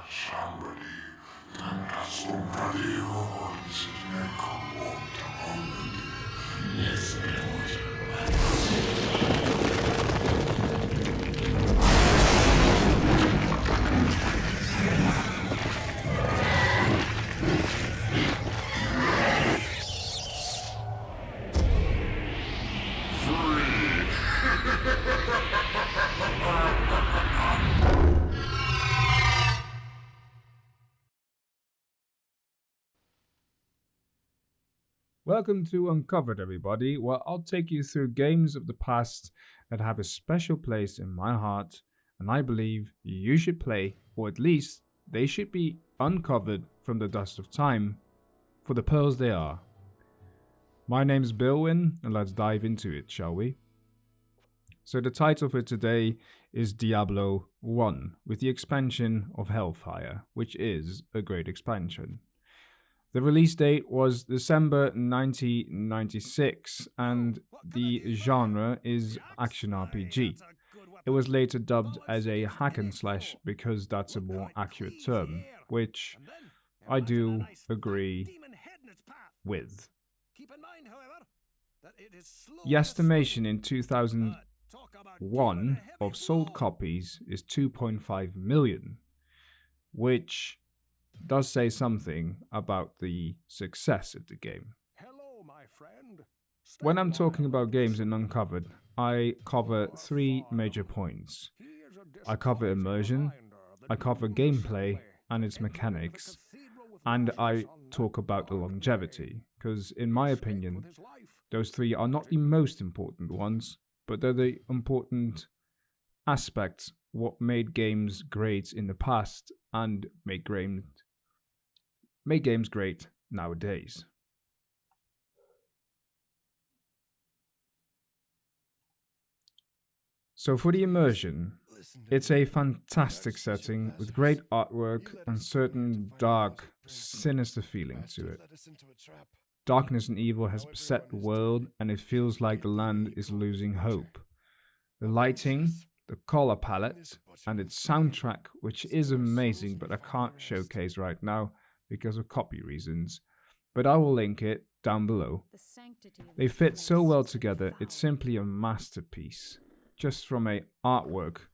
Somebody, somebody wants his neck walked on. Yes, Welcome to Uncovered, everybody, where I'll take you through games of the past that have a special place in my heart, and I believe you should play, or at least they should be uncovered from the dust of time, for the pearls they are. My name's Baelwynn, and let's dive into it, shall we? So the title for today is Diablo 1, with the expansion of Hellfire, which is a great expansion. The release date was December 1996, and the genre is action RPG. It was later dubbed as a hack and slash because that's a more accurate term, which I do agree with. The estimation in 2001 of sold copies is 2.5 million, which does say something about the success of the game. When I'm talking about games in Uncovered, I cover three major points. I cover immersion, I cover gameplay and its mechanics, and I talk about the longevity, because in my opinion, those three are not the most important ones, but they're the important aspects what made games great in the past and make games great nowadays. So for the immersion, it's a fantastic setting with great artwork and certain dark, sinister feeling to it. Darkness and evil has beset the world and it feels like the land is losing hope. The lighting, the color palette, and its soundtrack, which is amazing but I can't showcase right now because of copy reasons, but I will link it down below. They fit so well together, it's simply a masterpiece, just from a artwork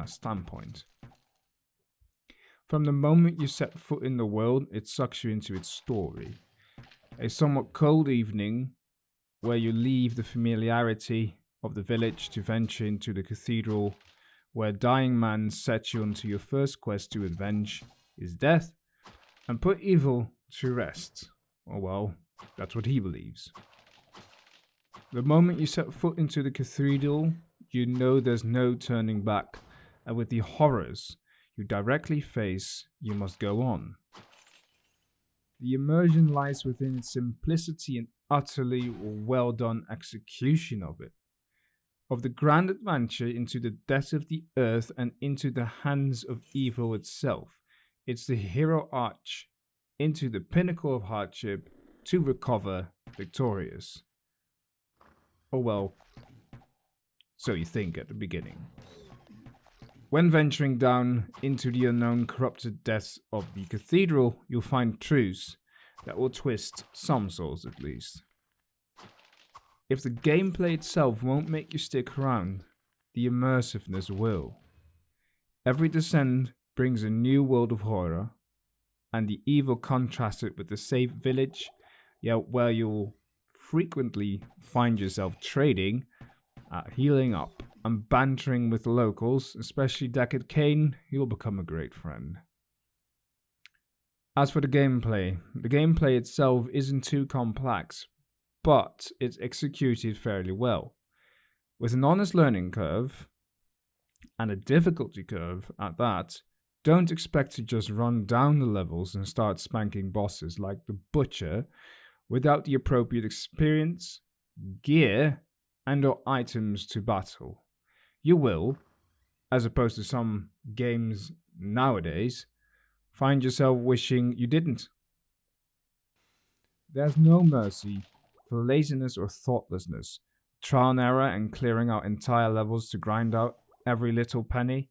standpoint. From the moment you set foot in the world, it sucks you into its story. A somewhat cold evening where you leave the familiarity of the village to venture into the cathedral, where a dying man sets you onto your first quest to avenge his death and put evil to rest. Oh well, that's what he believes. The moment you set foot into the cathedral, you know there's no turning back, and with the horrors you directly face, you must go on. The immersion lies within its simplicity and utterly well done execution of it. Of the grand adventure into the depths of the earth and into the hands of evil itself. It's the hero arch into the pinnacle of hardship to recover victorious. Oh well, so you think at the beginning. When venturing down into the unknown corrupted depths of the cathedral, you'll find truths that will twist some souls at least. If the gameplay itself won't make you stick around, the immersiveness will. Every descent brings a new world of horror, and the evil contrasted with the safe village, where you'll frequently find yourself trading, healing up, and bantering with locals, especially Deckard Cain, you'll become a great friend. As for the gameplay itself isn't too complex, but it's executed fairly well. With an honest learning curve, and a difficulty curve at that, don't expect to just run down the levels and start spanking bosses like the Butcher without the appropriate experience, gear, and or items to battle. You will, as opposed to some games nowadays, find yourself wishing you didn't. There's no mercy for laziness or thoughtlessness, trial and error and clearing out entire levels to grind out every little penny,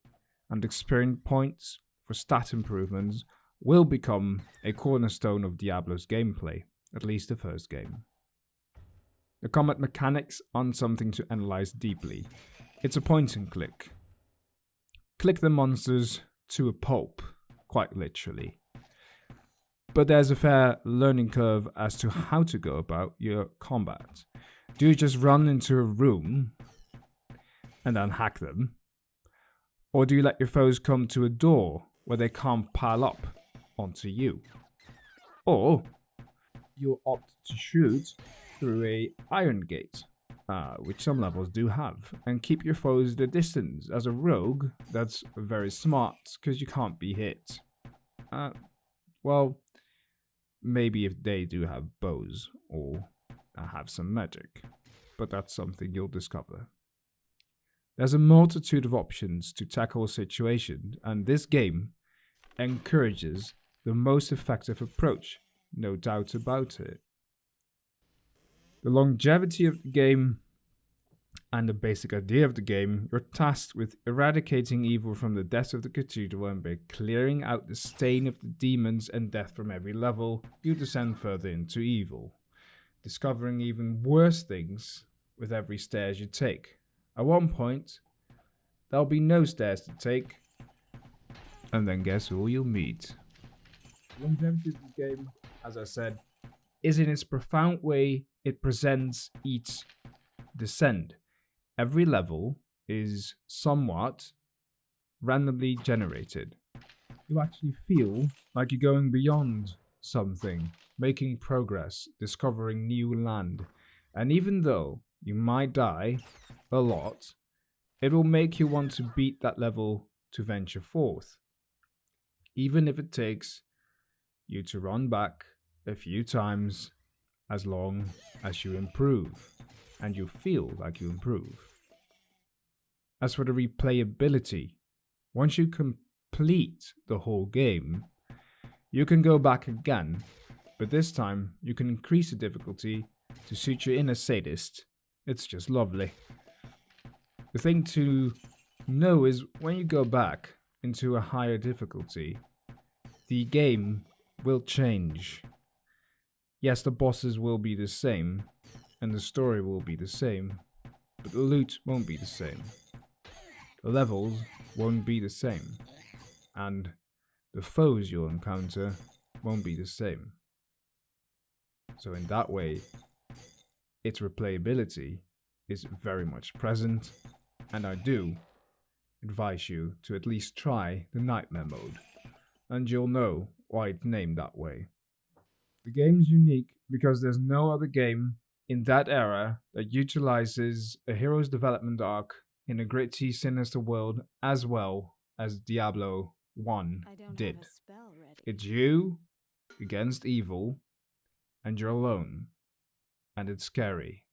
and experience points for stat improvements will become a cornerstone of Diablo's gameplay, at least the first game. The combat mechanics aren't something to analyze deeply. It's a point and click. Click the monsters to a pulp, quite literally. But there's a fair learning curve as to how to go about your combat. Do you just run into a room and then hack them? Or do you let your foes come to a door where they can't pile up onto you? Or you'll opt to shoot through a iron gate, which some levels do have, and keep your foes at a distance. As a rogue, that's very smart because you can't be hit. Well, maybe if they do have bows or have some magic, but that's something you'll discover. There's a multitude of options to tackle a situation, and this game encourages the most effective approach, no doubt about it. The longevity of the game and the basic idea of the game, you're tasked with eradicating evil from the depths of the cathedral, and by clearing out the stain of the demons and death from every level, you descend further into evil, discovering even worse things with every stairs you take. At one point, there'll be no stairs to take, and then guess who you'll meet. The longevity of the game, as I said, is in its profound way it presents each descent. Every level is somewhat randomly generated. You actually feel like you're going beyond something, making progress, discovering new land. And even though you might die a lot, it will make you want to beat that level to venture forth. Even if it takes you to run back a few times, as long as you improve and you feel like you improve. As for the replayability, once you complete the whole game, you can go back again, but this time you can increase the difficulty to suit your inner sadist. It's just lovely. The thing to know is when you go back into a higher difficulty, the game will change. Yes, the bosses will be the same, and the story will be the same, but the loot won't be the same. The levels won't be the same, and the foes you'll encounter won't be the same. So in that way, its replayability is very much present, and I do advise you to at least try the Nightmare mode, and you'll know why it's named that way. The game's unique because there's no other game in that era that utilizes a hero's development arc in a gritty, sinister world as well as Diablo 1 did. It's you against evil, and you're alone, and it's scary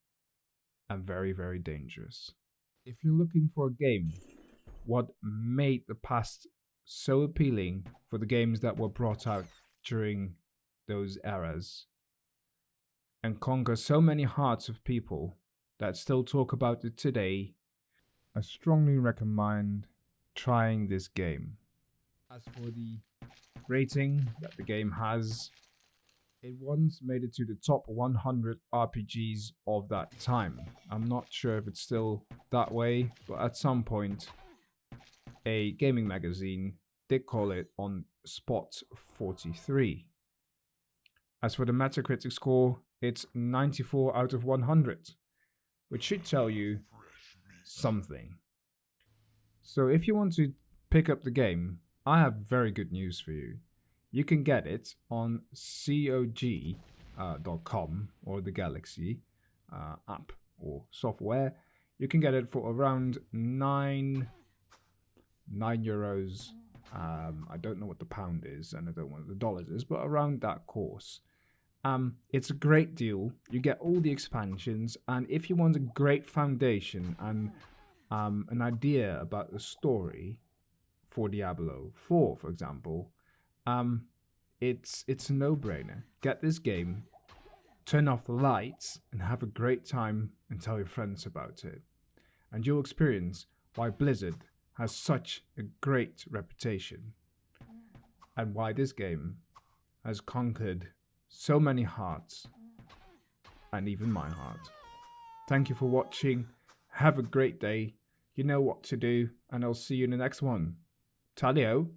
and very, very dangerous. If you're looking for a game, what made the past so appealing for the games that were brought out during those eras and conquer so many hearts of people that still talk about it today, I strongly recommend trying this game. As for the rating that the game has, it once made it to the top 100 RPGs of that time. I'm not sure if it's still that way, but at some point, a gaming magazine did call it on spot 43. As for the Metacritic score, it's 94 out of 100, which should tell you something. So if you want to pick up the game, I have very good news for you. You can get it on COG.com or the Galaxy app or software. You can get it for around €9. I don't know what the pound is, and I don't know what the dollars is, but around that course. It's a great deal. You get all the expansions, and if you want a great foundation and an idea about the story for Diablo 4, for example, it's a no-brainer. Get this game, turn off the lights, and have a great time and tell your friends about it. And you'll experience why Blizzard has such a great reputation. and why this game has conquered so many hearts, and even my heart. Thank you for watching. Have a great day. You know what to do, and I'll see you in the next one. Talio.